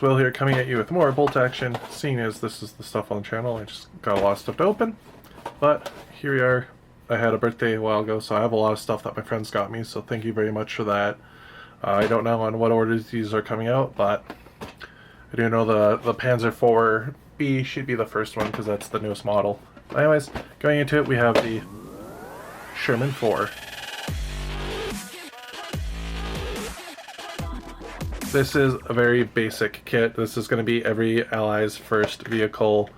Will here, coming at you with more bolt action. Seeing as this is the stuff on the channel, I just got a lot of stuff to open. But here we are. I had a birthday a while ago, so I have a lot of stuff that my friends got me, so thank you very much for that. I don't know on what orders these are coming out, but I do know the Panzer 4B should be the first one because that's the newest model. Anyways, going into it, we have the Sherman 4. This is a very basic kit. This is going to be every Ally's first vehicle,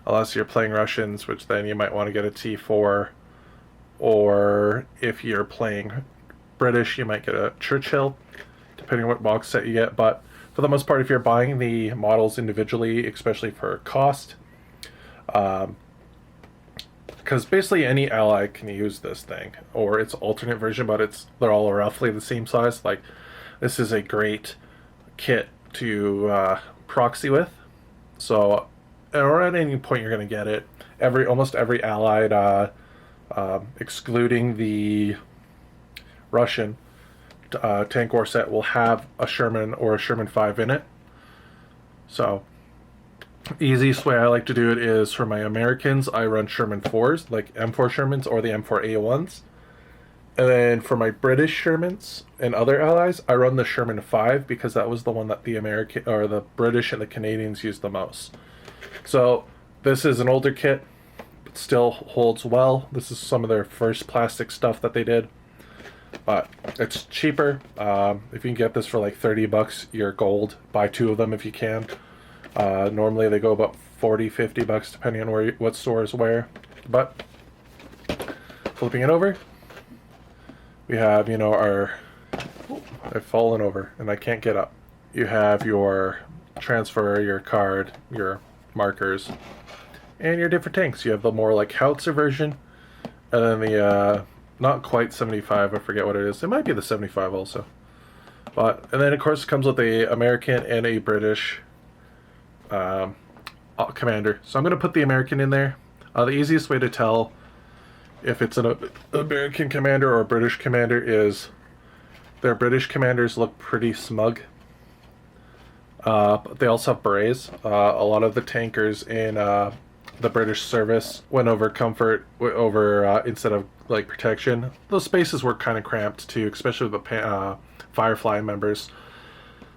unless you're playing Russians, which then you might want to get a T4, or if you're playing British, you might get a Churchill, depending on what box set you get. But for the most part, if you're buying the models individually, especially for cost, because basically any Ally can use this thing, or its alternate version, but they're all roughly the same size. Like, this is a great kit to proxy with, so or at any point you're going to get it. Almost every Allied, excluding the Russian tank war set, will have a Sherman or a Sherman 5 in it. So easiest way I like to do it is for my Americans, I run Sherman 4s, like M4 Shermans or the M4 A1s. And then for my British Shermans and other allies, I run the Sherman 5 because that was the one that the British and the Canadians used the most. So this is an older kit, but still holds well. This is some of their first plastic stuff that they did, but it's cheaper. If you can get this for like 30 bucks, you're gold. Buy two of them if you can. Normally they go about 40, 50 bucks depending on what stores where. But flipping it over, we have, you know, I've fallen over and I can't get up. You have your transfer, your card, your markers, and your different tanks. You have the more like howitzer version, and then the not quite 75, I forget what it is. It might be the 75 also. And then of course it comes with a American and a British commander. So I'm going to put the American in there. The easiest way to tell if it's an American commander or a British commander is their British commanders look pretty smug. But they also have berets. A lot of the tankers in the British service went over comfort instead of like protection. Those spaces were kind of cramped too, especially with the Firefly members.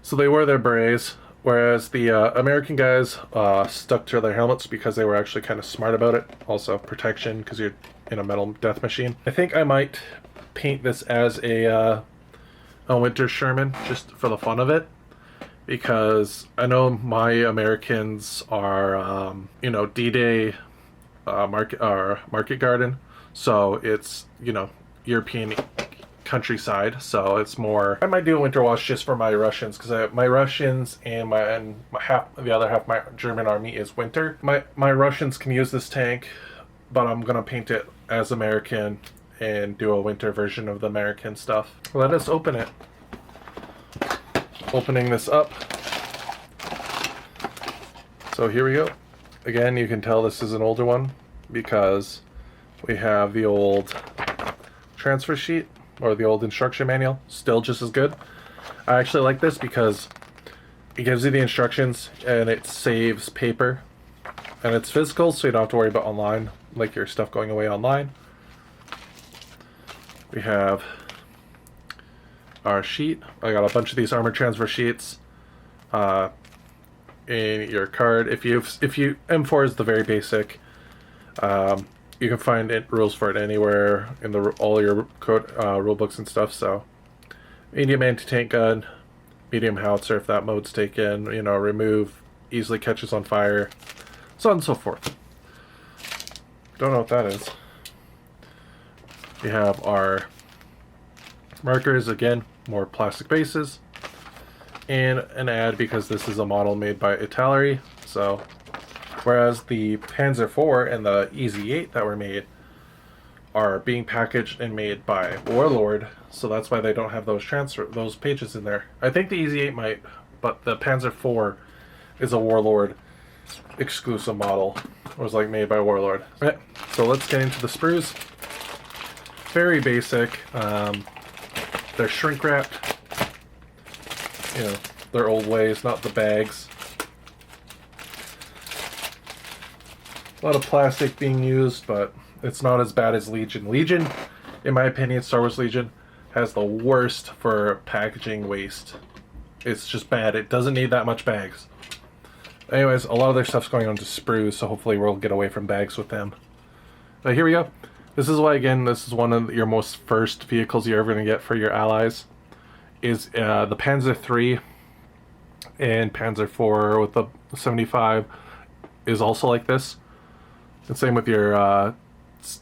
So they wore their berets, whereas the American guys stuck to their helmets because they were actually kind of smart about it. Also protection because you're in a metal death machine. I think I might paint this as a winter Sherman just for the fun of it, because I know my Americans are you know, D-Day market garden, so it's, you know, European countryside, so it's more. I might do a winter wash just for my Russians, because my Russians and the other half of my German army is winter. My Russians can use this tank, but I'm gonna paint it as American and do a winter version of the American stuff. Let us open it. Opening this up. So here we go. Again, you can tell this is an older one because we have the old transfer sheet or the old instruction manual, still just as good. I actually like this because it gives you the instructions and it saves paper, and it's physical, so you don't have to worry about online, like your stuff going away online. We have our sheet. I got a bunch of these armor transfer sheets in your card. If you M4 is the very basic. You can find rules for it anywhere in all your rule books and stuff. So medium anti-tank gun, medium howitzer if that mode's taken, you know, remove, easily catches on fire, so on and so forth. Don't know what that is. We have our markers, again, more plastic bases, and an ad because this is a model made by Italy. So whereas the Panzer 4 and the EZ8 that were made are being packaged and made by Warlord, so that's why they don't have those pages in there. I think the EZ8 might, but the Panzer 4 is a Warlord exclusive model. It was like made by Warlord. Right, so let's get into the sprues. Very basic. They're shrink wrapped. You know, their old ways, not the bags. A lot of plastic being used, but it's not as bad as Legion. Legion, in my opinion, Star Wars Legion has the worst for packaging waste. It's just bad. It doesn't need that much bags. Anyways, a lot of their stuff's going on to sprues, so hopefully we'll get away from bags with them. But here we go. This is why, again, this is one of your most first vehicles you're ever going to get for your allies. Is the Panzer III and Panzer IV with the 75 is also like this. And same with your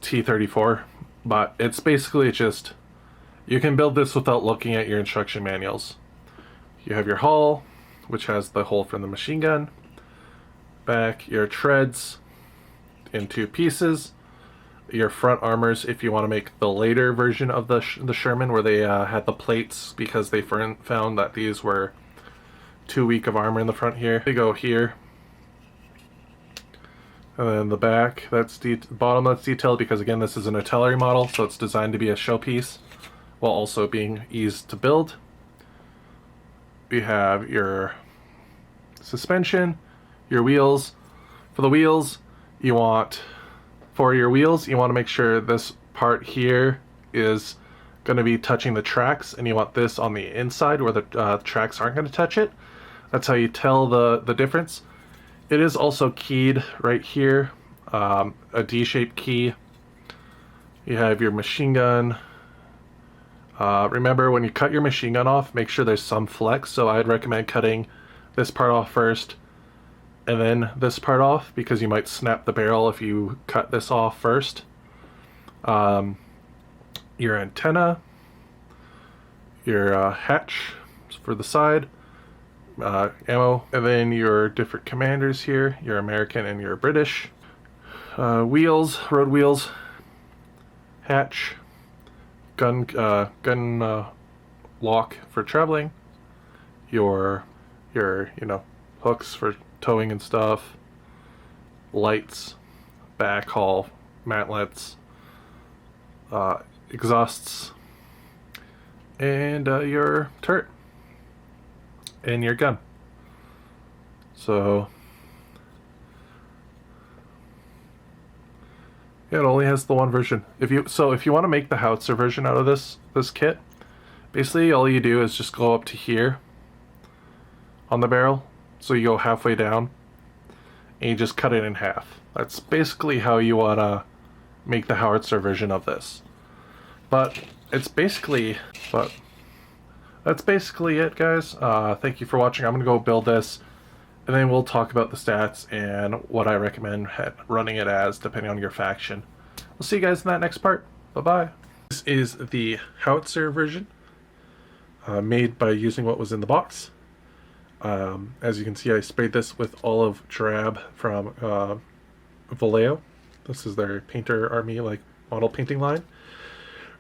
T-34. But it's basically just, you can build this without looking at your instruction manuals. You have your hull, which has the hole for the machine gun. Back, your treads in 2 pieces. Your front armors, if you want to make the later version of the Sherman, where they had the plates because they found that these were too weak of armor in the front here. They go here. And then the back, that's bottom, that's detailed because, again, this is an artillery model, so it's designed to be a showpiece while also being easy to build. We have your suspension, your wheels. For the wheels, for your wheels, you want to make sure this part here is going to be touching the tracks, and you want this on the inside where the tracks aren't going to touch it. That's how you tell the difference. It is also keyed right here, a D-shaped key. You have your machine gun. Remember, when you cut your machine gun off, make sure there's some flex, so I'd recommend cutting this part off first and then this part off, because you might snap the barrel if you cut this off first. Your antenna, your hatch for the side, ammo, and then your different commanders here, your American and your British. Wheels, road wheels, hatch, gun lock for traveling, your hooks for towing and stuff, lights, backhaul, mantlets, exhausts, and your turret and your gun. So yeah, it only has the one version. If you want to make the howitzer version out of this kit, basically all you do is just go up to here on the barrel. So you go halfway down and you just cut it in half. That's basically how you want to make the howitzer version of this. But that's basically it, guys. Thank you for watching. I'm going to go build this, and then we'll talk about the stats and what I recommend running it as, depending on your faction. We'll see you guys in that next part. Bye-bye. This is the howitzer version, made by using what was in the box. As you can see, I sprayed this with olive drab from Vallejo. This is their painter army model painting line.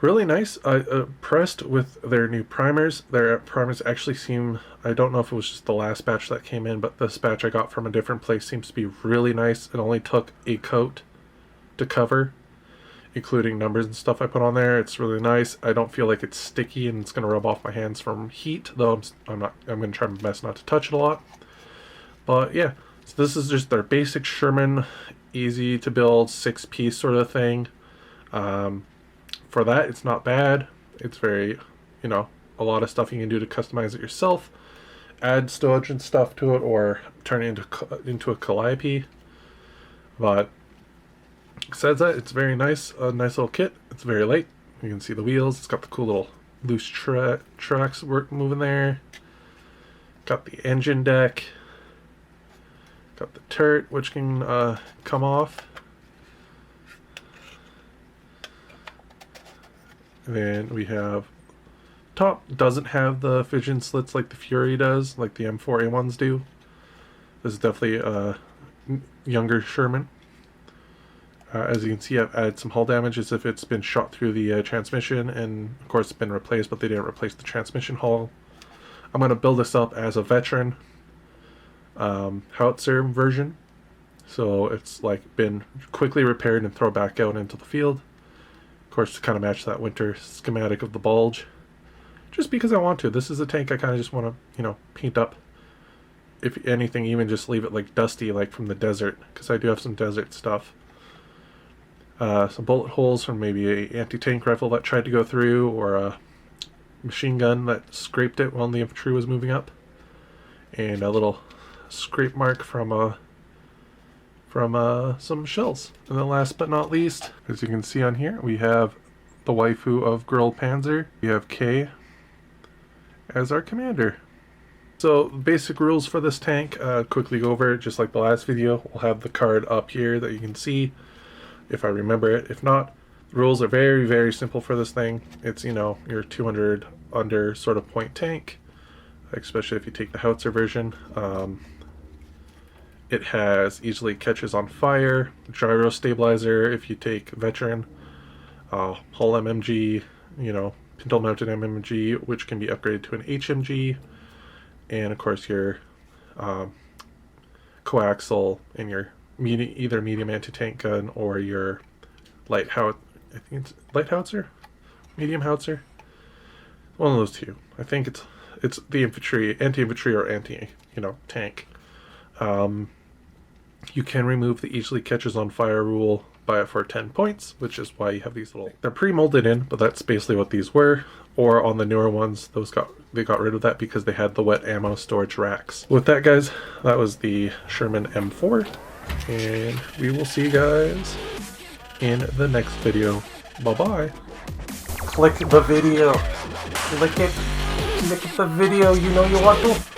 Really nice. Impressed with their new primers. Their primers actually seem, I don't know if it was just the last batch that came in, but this batch I got from a different place seems to be really nice. It only took a coat to cover, including numbers and stuff I put on there. It's really nice. I don't feel like it's sticky and it's going to rub off my hands from heat, though I'm going to try my best not to touch it a lot. But yeah, so this is just their basic Sherman, easy to build, 6-piece sort of thing. For that, it's not bad. It's very, a lot of stuff you can do to customize it yourself. Add stowage and stuff to it, or turn it into a calliope. But besides that, it's very nice. A nice little kit. It's very light. You can see the wheels. It's got the cool little loose tracks moving there. Got the engine deck. Got the turret, which can come off. And then we have top. Doesn't have the fission slits like the Fury does, like the M4A1s do. This is definitely a younger Sherman. As you can see, I've added some hull damage as if it's been shot through the transmission, and of course it's been replaced, but they didn't replace the transmission hull. I'm going to build this up as a veteran howitzer version, so it's been quickly repaired and thrown back out into the field. Of course, to kind of match that winter schematic of the bulge, just because I want to. This is a tank I kind of just want to, paint up. if anything, even just leave it like dusty, like from the desert, because I do have some desert stuff. Some bullet holes from maybe a anti-tank rifle that tried to go through, or a machine gun that scraped it while the infantry was moving up, and a little scrape mark from some shells. And then last but not least, as you can see on here, we have the waifu of Girl Panzer. We have Kay as our commander. So basic rules for this tank, quickly go over it just like the last video. We'll have the card up here that you can see if I remember it. If not, the rules are very, very simple for this thing. It's, you know, your 200 under sort of point tank, especially if you take the howitzer version. It has easily catches on fire, gyro stabilizer if you take veteran, hull MMG, you know, pintle mounted MMG, which can be upgraded to an HMG, and of course your coaxial and your either medium anti-tank gun or your light howitzer. I think it's light howitzer, medium howitzer, one of those two. I think it's the infantry, anti-infantry or tank. You can remove the easily catches on fire rule for 10 points, which is why you have these little, they're pre-molded in, but that's basically what these were. Or on the newer ones, they got rid of that because they had the wet ammo storage racks. With that, guys, that was the Sherman M4, and we will see you guys in the next video. Bye-bye. Click the video. Click it. Click the video. You know you want to.